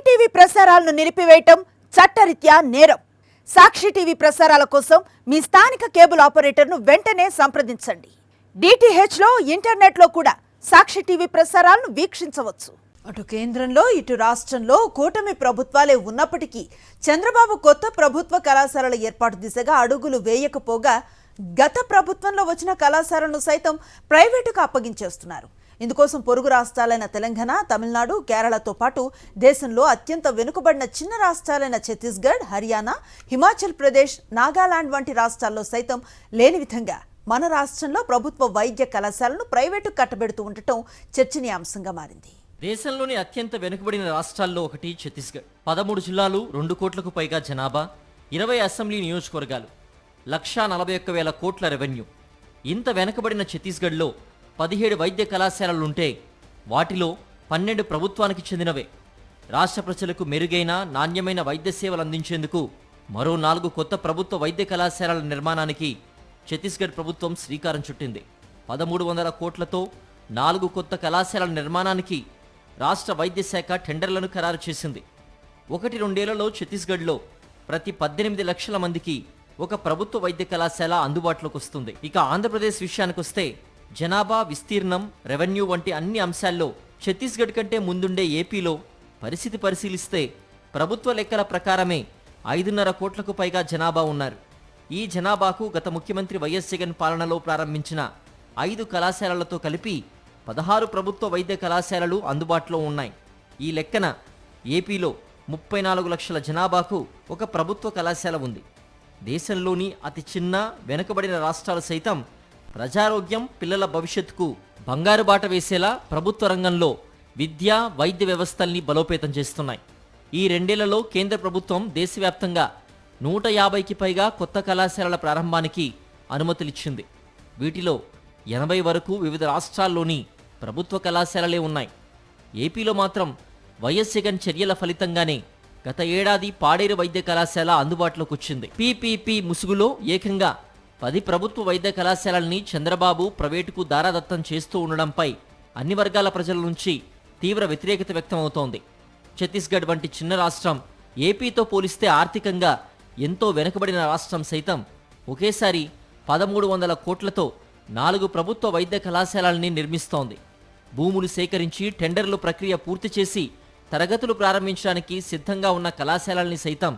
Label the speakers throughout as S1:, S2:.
S1: TV ప్రసారాలను నిలిపివేయటం చట్టరీత్యా నేరం. సాక్షి టీవీ ప్రసారాల కోసం మీ స్థానిక కేబుల్ ఆపరేటర్ను వెంటనే సంప్రదించండి. డిటిహెచ్లో ఇంటర్నెట్లో కూడా సాక్షి టీవీ ప్రసారాలను వీక్షించవచ్చు. అటు కేంద్రంలో ఇటు రాష్ట్రంలో కూటమి ప్రభుత్వాలే ఉన్నప్పటికీ చంద్రబాబు కొత్త ప్రభుత్వ కళాశాలల ఏర్పాటు దిశగా అడుగులు వేయకపోగా గత ప్రభుత్వంలో వచ్చిన కళాశాలను సైతం ప్రైవేటుకు అప్పగించేస్తున్నారు. ఇందుకోసం పొరుగు రాష్ట్రాలైన తెలంగాణ, తమిళనాడు, కేరళతో పాటు దేశంలో అత్యంత వెనుకబడిన చిన్న రాష్ట్రాలైన ఛత్తీస్గఢ్, హర్యానా, హిమాచల్ ప్రదేశ్, నాగాలాండ్ వంటి రాష్ట్రాల్లో సైతం లేని విధంగా మన రాష్ట్రంలో ప్రభుత్వ వైద్య కళాశాలను ప్రైవేటు కట్టబెడుతూ ఉండటం చర్చనీయాంశంగా మారింది.
S2: దేశంలోని అత్యంత వెనుకబడిన రాష్ట్రాల్లో ఒకటి ఛత్తీస్గఢ్. 13 జిల్లాలు, 2 కోట్లకు పైగా జనాభా, 20 అసెంబ్లీ నియోజకవర్గాలు, 1,41,000 కోట్ల రెవెన్యూ. ఇంత వెనుకబడిన ఛత్తీస్గఢ్లో 17 వైద్య కళాశాలలుంటే వాటిలో 12 ప్రభుత్వానికి చెందినవే. రాష్ట్ర ప్రజలకు మెరుగైన నాణ్యమైన వైద్య సేవలు అందించేందుకు మరో 4 కొత్త ప్రభుత్వ వైద్య కళాశాలల నిర్మాణానికి ఛత్తీస్గఢ్ ప్రభుత్వం శ్రీకారం చుట్టింది. 1,300 కోట్లతో 4 కొత్త కళాశాలల నిర్మాణానికి రాష్ట్ర వైద్య శాఖ టెండర్లను ఖరారు చేసింది. 1-2 ఏళ్లలో ఛత్తీస్గఢ్లో ప్రతి 18 లక్షల మందికి ఒక ప్రభుత్వ వైద్య కళాశాల అందుబాటులోకి వస్తుంది. ఇక ఆంధ్రప్రదేశ్ విషయానికొస్తే జనాభా, విస్తీర్ణం, రెవెన్యూ వంటి అన్ని అంశాల్లో ఛత్తీస్గఢ్ కంటే ముందుండే ఏపీలో పరిస్థితి పరిశీలిస్తే ప్రభుత్వ లెక్కల ప్రకారమే 5.5 కోట్లకు పైగా జనాభా ఉన్నారు. ఈ జనాభాకు గత ముఖ్యమంత్రి వైఎస్ జగన్ పాలనలో ప్రారంభించిన 5 కళాశాలలతో కలిపి 16 ప్రభుత్వ వైద్య కళాశాలలు అందుబాటులో ఉన్నాయి. ఈ లెక్కన ఏపీలో 34 లక్షల జనాభాకు ఒక ప్రభుత్వ కళాశాల ఉంది. దేశంలోని అతి చిన్న వెనుకబడిన రాష్ట్రాలు సైతం ప్రజారోగ్యం, పిల్లల భవిష్యత్తుకు బంగారు బాట వేసేలా ప్రభుత్వ రంగంలో విద్యా, వైద్య వ్యవస్థల్ని బలోపేతం చేస్తున్నాయి. ఈ 2 ఏళ్లలో కేంద్ర ప్రభుత్వం దేశవ్యాప్తంగా 150కి పైగా కొత్త కళాశాలల ప్రారంభానికి అనుమతులిచ్చింది. వీటిలో 80 వరకు వివిధ రాష్ట్రాల్లోని ప్రభుత్వ కళాశాలలే ఉన్నాయి. ఏపీలో మాత్రం వైఎస్ జగన్ చర్యల ఫలితంగానే గత ఏడాది పాడేరు వైద్య కళాశాల అందుబాటులోకి వచ్చింది. పీపీపీ ముసుగులో ఏకంగా 10 ప్రభుత్వ వైద్య కళాశాలల్ని చంద్రబాబు ప్రైవేటుకు దారాదత్తం చేస్తూ ఉండడంపై అన్ని వర్గాల ప్రజల నుంచి తీవ్ర వ్యతిరేకత వ్యక్తమవుతోంది. ఛత్తీస్గఢ్ వంటి చిన్న రాష్ట్రం ఏపీతో పోలిస్తే ఆర్థికంగా ఎంతో వెనుకబడిన రాష్ట్రం సైతం ఒకేసారి 1,300 కోట్లతో 4 ప్రభుత్వ వైద్య కళాశాలల్ని నిర్మిస్తోంది. భూములు సేకరించి టెండర్లు ప్రక్రియ పూర్తి చేసి తరగతులు ప్రారంభించడానికి సిద్ధంగా ఉన్న కళాశాలల్ని సైతం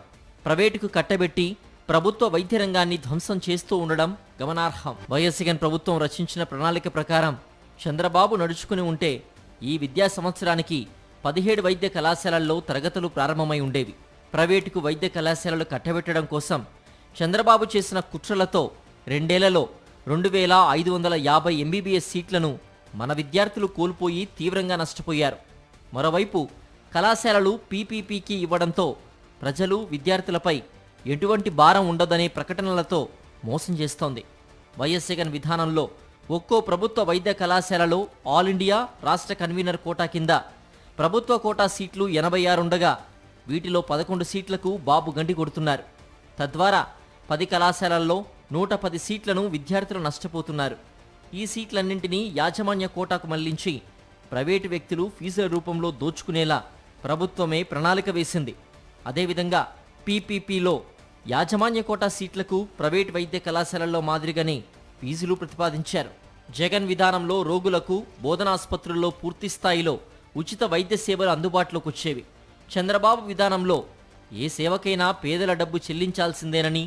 S2: ప్రైవేటుకు కట్టబెట్టి ప్రభుత్వ వైద్య రంగాన్ని ధ్వంసం చేస్తూ ఉండడం గమనార్హం. వైఎస్ జగన్ ప్రభుత్వం రచించిన ప్రణాళిక ప్రకారం చంద్రబాబు నడుచుకుని ఉంటే ఈ విద్యా సంవత్సరానికి 17 వైద్య కళాశాలల్లో తరగతులు ప్రారంభమై ఉండేవి. ప్రైవేటుకు వైద్య కళాశాలలు కట్టబెట్టడం కోసం చంద్రబాబు చేసిన కుట్రలతో 2 ఏళ్లలో 2,550 ఎంబీబీఎస్ సీట్లను మన విద్యార్థులు కోల్పోయి తీవ్రంగా నష్టపోయారు. మరోవైపు కళాశాలలు పీపీపీకి ఇవ్వడంతో ప్రజలు, విద్యార్థులపై ఎటువంటి భారం ఉండదనే ప్రకటనలతో మోసం చేస్తోంది. వైఎస్ జగన్ విధానంలో ఒక్కో ప్రభుత్వ వైద్య కళాశాలలో ఆల్ ఇండియా రాష్ట్ర కన్వీనర్ కోటా కింద ప్రభుత్వ కోటా సీట్లు 86 ఉండగా వీటిలో 11 సీట్లకు బాబు గండి కొడుతున్నారు. తద్వారా 10 కళాశాలల్లో 110 సీట్లను విద్యార్థులు నష్టపోతున్నారు. ఈ సీట్లన్నింటినీ యాజమాన్య కోటాకు మళ్లించి ప్రైవేటు వ్యక్తులు ఫీజుల రూపంలో దోచుకునేలా ప్రభుత్వమే ప్రణాళిక వేసింది. అదేవిధంగా పీపీపీలో యాజమాన్య కోటా సీట్లకు ప్రైవేట్ వైద్య కళాశాలల్లో మాదిరిగానే ఫీజులు ప్రతిపాదించారు. జగన్ విధానంలో రోగులకు బోధనాసుపత్రుల్లో పూర్తి స్థాయిలో ఉచిత వైద్య సేవలు అందుబాటులోకి వచ్చేవి. చంద్రబాబు విధానంలో ఏ సేవకైనా పేదల డబ్బు చెల్లించాల్సిందేనని,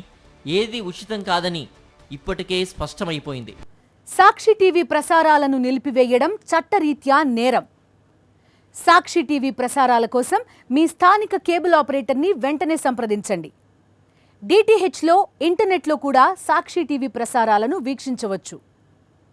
S2: ఏది ఉచితం కాదని ఇప్పటికే స్పష్టమైపోయింది.
S1: సాక్షి టీవీ ప్రసారాలను నిలిపివేయడం చట్టరీత్యా నేరం. సాక్షి టీవీ ప్రసారాల కోసం మీ స్థానిక కేబుల్ ఆపరేటర్ని వెంటనే సంప్రదించండి. డిటిహెచ్లో ఇంటర్నెట్లో కూడా సాక్షి టీవీ ప్రసారాలను వీక్షించవచ్చు.